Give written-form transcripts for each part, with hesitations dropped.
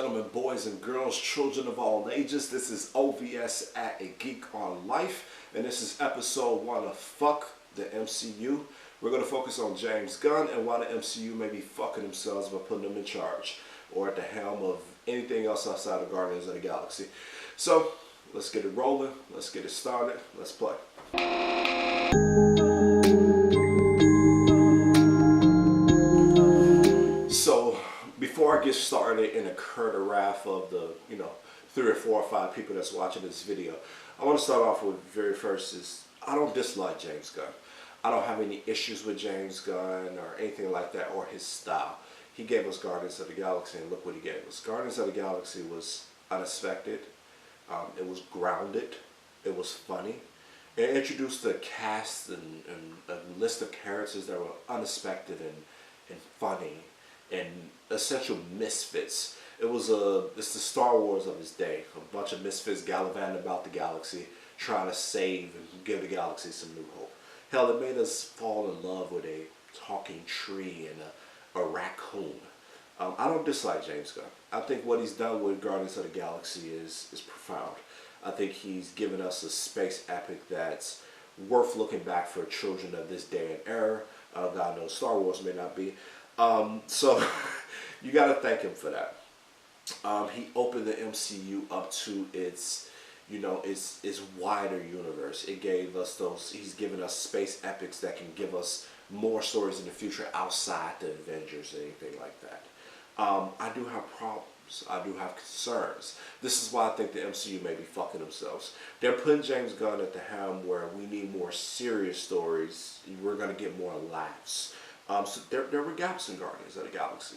gentlemen, boys and girls, children of all ages, this is OVS at A Geek on Life, and this is episode 1 of Fuck the MCU. We're going to focus on James Gunn and why the MCU may be fucking themselves by putting them in charge or at the helm of anything else outside of Guardians of the Galaxy. So, let's get it rolling, let's get it started, let's play. So, before I get started in a curtain wrath of the, 3 or 4 or 5 people that's watching this video, I want to start off with very first is, I don't dislike James Gunn. I don't have any issues with James Gunn or anything like that or his style. He gave us Guardians of the Galaxy and look what he gave us. Guardians of the Galaxy was unexpected, it was grounded, it was funny. It introduced a cast and a list of characters that were unexpected and funny and essential misfits. It's the Star Wars of his day. A bunch of misfits gallivanting about the galaxy, trying to save and give the galaxy some new hope. Hell, it made us fall in love with a talking tree and a raccoon. I don't dislike James Gunn. I think what he's done with Guardians of the Galaxy is profound. I think he's given us a space epic that's worth looking back for children of this day and era. God knows Star Wars may not be. So you got to thank him for that. He opened the MCU up to its wider universe. It gave us he's given us space epics that can give us more stories in the future outside the Avengers or anything like that. I do have problems. I do have concerns. This is why I think the MCU may be fucking themselves. They're putting James Gunn at the helm where we need more serious stories. We're going to get more laughs. So there were gaps in Guardians of the Galaxy.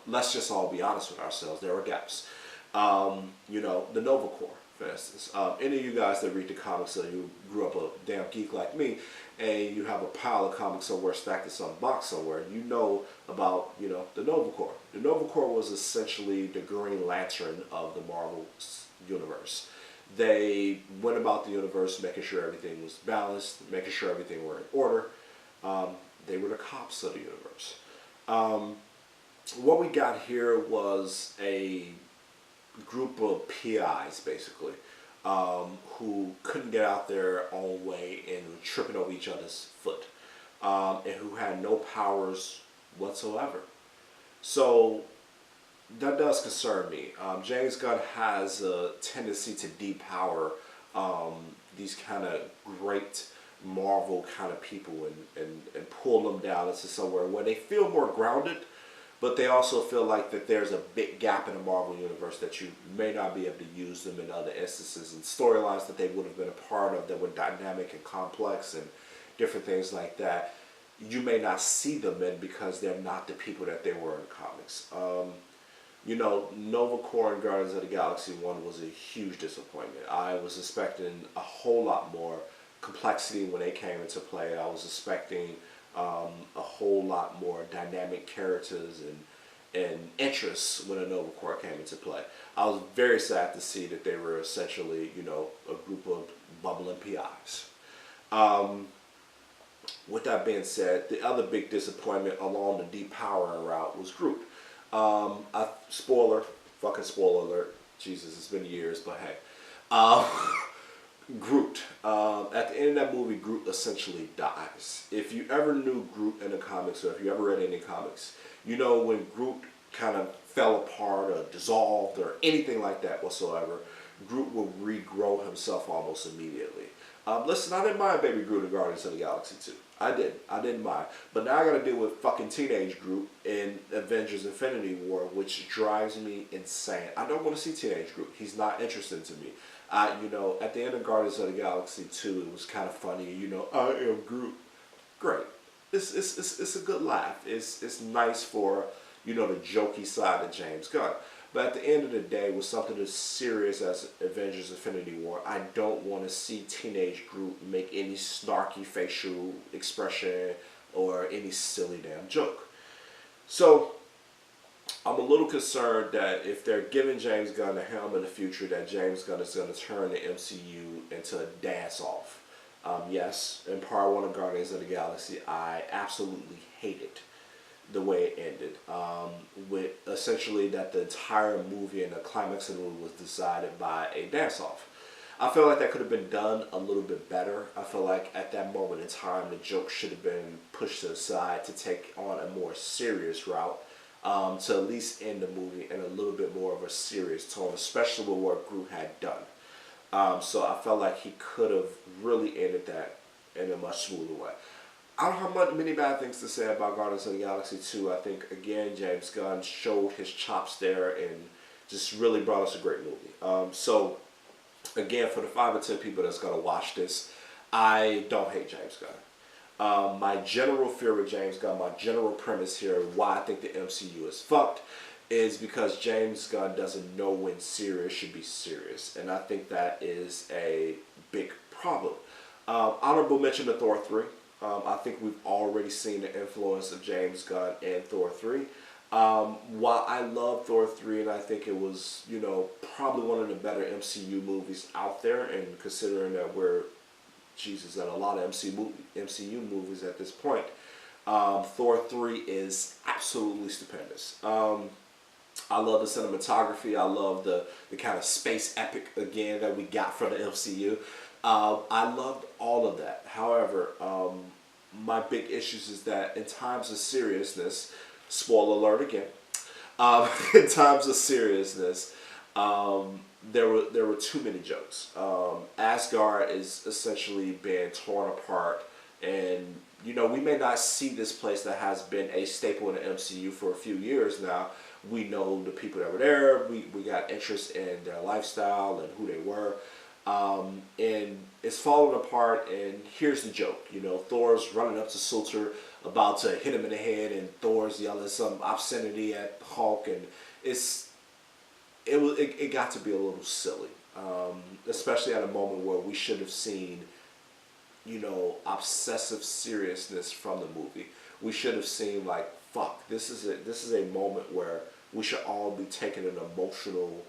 Let's just all be honest with ourselves. There were gaps. The Nova Corps, for instance. Any of you guys that read the comics, so you grew up a damn geek like me, and you have a pile of comics somewhere stacked in some box somewhere, you know about, the Nova Corps. The Nova Corps was essentially the Green Lantern of the Marvel universe. They went about the universe making sure everything was balanced, making sure everything were in order. They were the cops of the universe. What we got here was a group of PIs, basically, who couldn't get out their own way and were tripping over each other's foot, and who had no powers whatsoever. So that does concern me. James Gunn has a tendency to depower these kind of great Marvel kind of people and pull them down into somewhere where they feel more grounded, but they also feel like that there's a big gap in the Marvel universe that you may not be able to use them in other instances and storylines that they would have been a part of that were dynamic and complex and different things like that. You may not see them in because they're not the people that they were in comics. Nova Corps and Guardians of the Galaxy 1 was a huge disappointment. I was expecting a whole lot more complexity when they came into play. I was expecting a whole lot more dynamic characters and interests when a Nova Corps came into play. I was very sad to see that they were essentially, a group of bumbling PIs. With that being said, the other big disappointment along the depowering route was Groot. Fucking spoiler alert. Jesus, it's been years, but hey. Groot. At the end of that movie, Groot essentially dies. If you ever knew Groot in the comics, or if you ever read any comics, when Groot kind of fell apart or dissolved or anything like that whatsoever, Groot will regrow himself almost immediately. Listen, I didn't mind Baby Groot in Guardians of the Galaxy 2. I didn't mind. But now I gotta deal with fucking teenage Groot in Avengers Infinity War, which drives me insane. I don't want to see teenage Groot. He's not interesting to me. At the end of Guardians of the Galaxy 2, it was kind of funny, I am Groot. Great. It's a good laugh. It's nice for, the jokey side of James Gunn. But at the end of the day, with something as serious as Avengers Infinity War, I don't want to see teenage Groot make any snarky facial expression or any silly damn joke. So I'm a little concerned that if they're giving James Gunn the helm in the future, that James Gunn is going to turn the MCU into a dance-off. Yes, in part 1 of Guardians of the Galaxy, I absolutely hated the way it ended, with essentially that the entire movie and the climax of the movie was decided by a dance-off. I feel like that could have been done a little bit better. I feel like at that moment in time, the joke should have been pushed to the side to take on a more serious route, to at least end the movie in a little bit more of a serious tone, especially with what Gru had done. So I felt like he could have really ended that in a much smoother way. I don't have many bad things to say about Guardians of the Galaxy 2. I think, again, James Gunn showed his chops there and just really brought us a great movie. Again, for the 5 or 10 people that's going to watch this, I don't hate James Gunn. My general fear with James Gunn, my general premise here, why I think the MCU is fucked, is because James Gunn doesn't know when serious should be serious. And I think that is a big problem. Honorable mention to Thor 3. I think we've already seen the influence of James Gunn in Thor 3. While I love Thor 3 and I think it was, probably one of the better MCU movies out there, and considering that we're, Jesus, at a lot of MCU movies at this point, Thor 3 is absolutely stupendous. I love the cinematography. I love the kind of space epic, again, that we got from the MCU. I loved all of that. However, my big issues is that in times of seriousness, spoiler alert again, in times of seriousness, there were too many jokes. Asgard is essentially being torn apart, and we may not see this place that has been a staple in the MCU for a few years now. We know the people that were there. We got interest in their lifestyle and who they were. And it's falling apart, and here's the joke. Thor's running up to Surtur, about to hit him in the head, and Thor's yelling some obscenity at Hulk, and it got to be a little silly, especially at a moment where we should have seen, obsessive seriousness from the movie. We should have seen, like, fuck, this is a moment where we should all be taking an emotional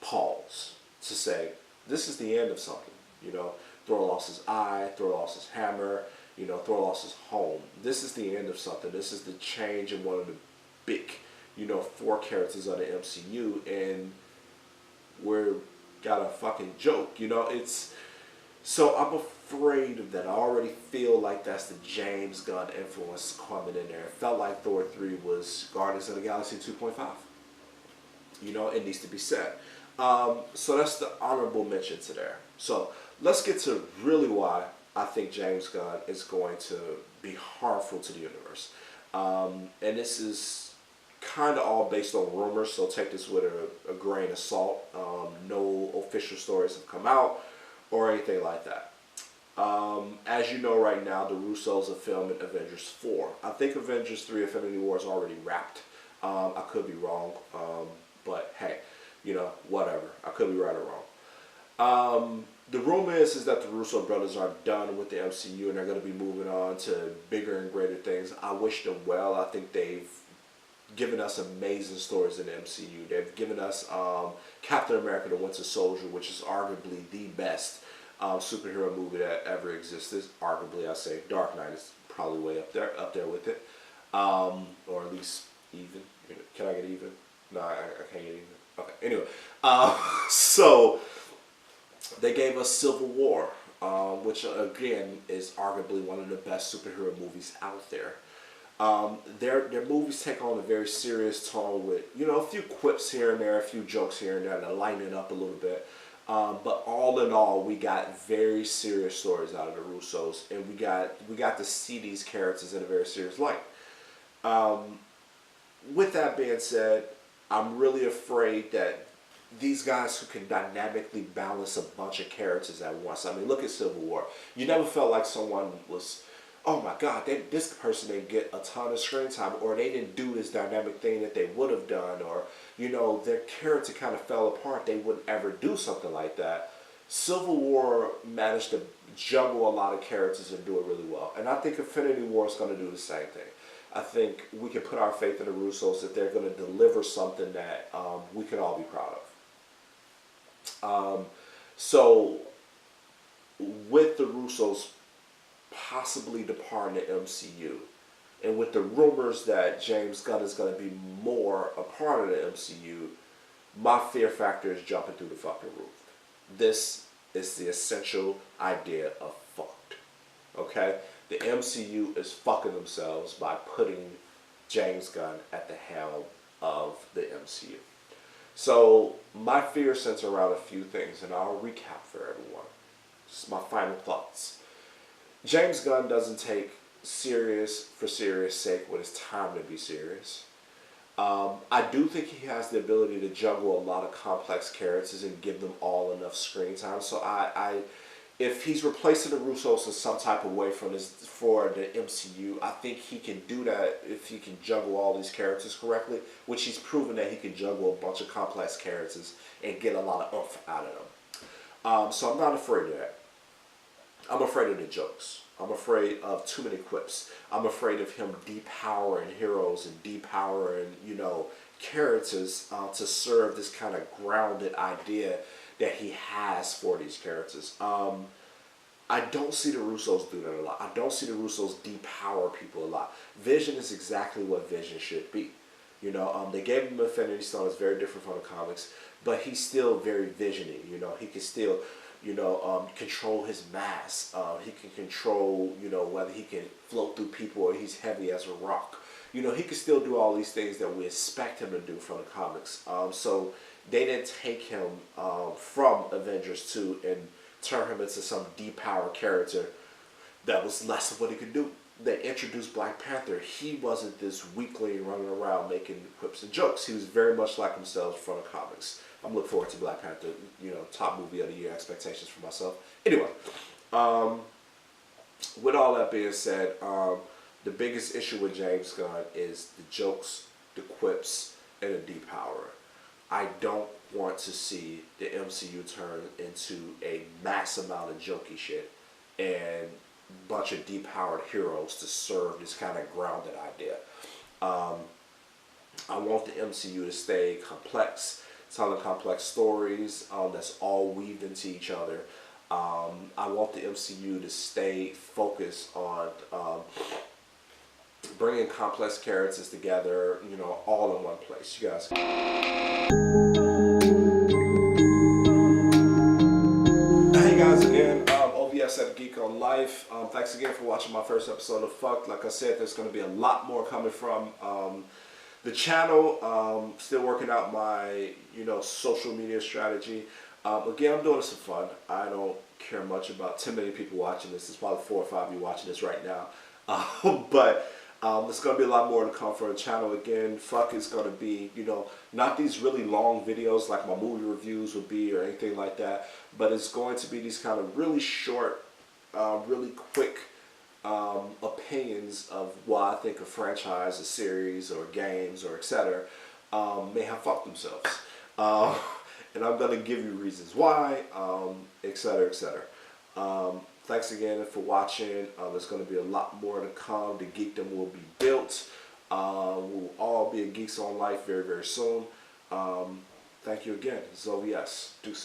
pause to say, this is the end of something. Thor lost his eye, Thor lost his hammer, Thor lost his home. This is the end of something. This is the change in one of the big, 4 characters of the MCU, and we're got a fucking joke. So I'm afraid of that. I already feel like that's the James Gunn influence coming in there. It felt like Thor 3 was Guardians of the Galaxy 2.5. It needs to be said. So that's the honorable mention to there. So let's get to really why I think James Gunn is going to be harmful to the universe. And this is kind of all based on rumors, so take this with a grain of salt. No official stories have come out or anything like that. As you know right now, the Russos are filming Avengers 4. I think Avengers 3 Infinity War is already wrapped. I could be wrong, but hey, whatever. I could be right or wrong. The rumor is that the Russo brothers are done with the MCU and they're going to be moving on to bigger and greater things. I wish them well. I think they've given us amazing stories in the MCU. They've given us Captain America: The Winter Soldier, which is arguably the best superhero movie that ever existed. Arguably, I say Dark Knight is probably way up there with it, or at least even. Can I get even? No, I can't get even. Okay. Anyway, so they gave us Civil War, which again is arguably one of the best superhero movies out there. Their movies take on a very serious tone with, a few quips here and there, a few jokes here and there to lighten it up a little bit. But all in all, we got very serious stories out of the Russos, and we got to see these characters in a very serious light. With that being said, I'm really afraid that these guys who can dynamically balance a bunch of characters at once. I mean, look at Civil War. You never felt like someone was, oh my God, this person didn't get a ton of screen time, or they didn't do this dynamic thing that they would have done, or, their character kind of fell apart. They wouldn't ever do something like that. Civil War managed to juggle a lot of characters and do it really well. And I think Infinity War is going to do the same thing. I think we can put our faith in the Russos that they're going to deliver something that we can all be proud of. So with the Russos possibly departing the MCU, And with the rumors that James Gunn is going to be more a part of the MCU, my fear factor is jumping through the fucking roof. This is the essential idea of fucked. Okay? The MCU is fucking themselves by putting James Gunn at the helm of the MCU. So my fear centers around a few things, and I'll recap for everyone. Just my final thoughts. James Gunn doesn't take serious for serious sake when it's time to be serious. I do think he has the ability to juggle a lot of complex characters and give them all enough screen time. So if he's replacing the Russos in some type of way for the MCU, I think he can do that if he can juggle all these characters correctly, which he's proven that he can juggle a bunch of complex characters and get a lot of oomph out of them. So I'm not afraid of that. I'm afraid of the jokes. I'm afraid of too many quips. I'm afraid of him depowering heroes and depowering, characters to serve this kind of grounded idea that he has for these characters. I don't see the Russos do that a lot. I don't see the Russos depower people a lot. Vision is exactly what Vision should be. They gave him Infinity Stone. It's very different from the comics, but he's still very visioning. He can still, control his mass. He can control, whether he can float through people or he's heavy as a rock. He can still do all these things that we expect him to do from the comics. So they didn't take him from Avengers 2 and turn him into some depowered character that was less of what he could do. They introduced Black Panther. He wasn't this weakling running around making quips and jokes. He was very much like himself from the comics. I'm looking forward to Black Panther, top movie of the year expectations for myself. Anyway, with all that being said, the biggest issue with James Gunn is the jokes, the quips, and the depower. I don't want to see the MCU turn into a mass amount of jokey shit and bunch of depowered heroes to serve this kind of grounded idea. I want the MCU to stay complex, telling complex stories that's all weaved into each other. I want the MCU to stay focused on bringing complex characters together, all in one place. You guys. Hey guys, again, OVS at Geek on Life. Thanks again for watching my first episode of Fucked. Like I said, there's going to be a lot more coming from the channel. Still working out my, social media strategy. Again, I'm doing this for fun. I don't care much about too many people watching this. There's probably 4 or 5 of you watching this right now. But there's going to be a lot more to come for the channel. Again, Fuck is going to be, not these really long videos like my movie reviews would be or anything like that, but it's going to be these kind of really short, really quick opinions of why I think a franchise, a series, or games, or etc. May have fucked themselves. And I'm going to give you reasons why, etc., etc. Thanks again for watching. There's going to be a lot more to come. The geekdom will be built. We'll all be at Geeks on Life very, very soon. Thank you again. This is OVS. Deuces.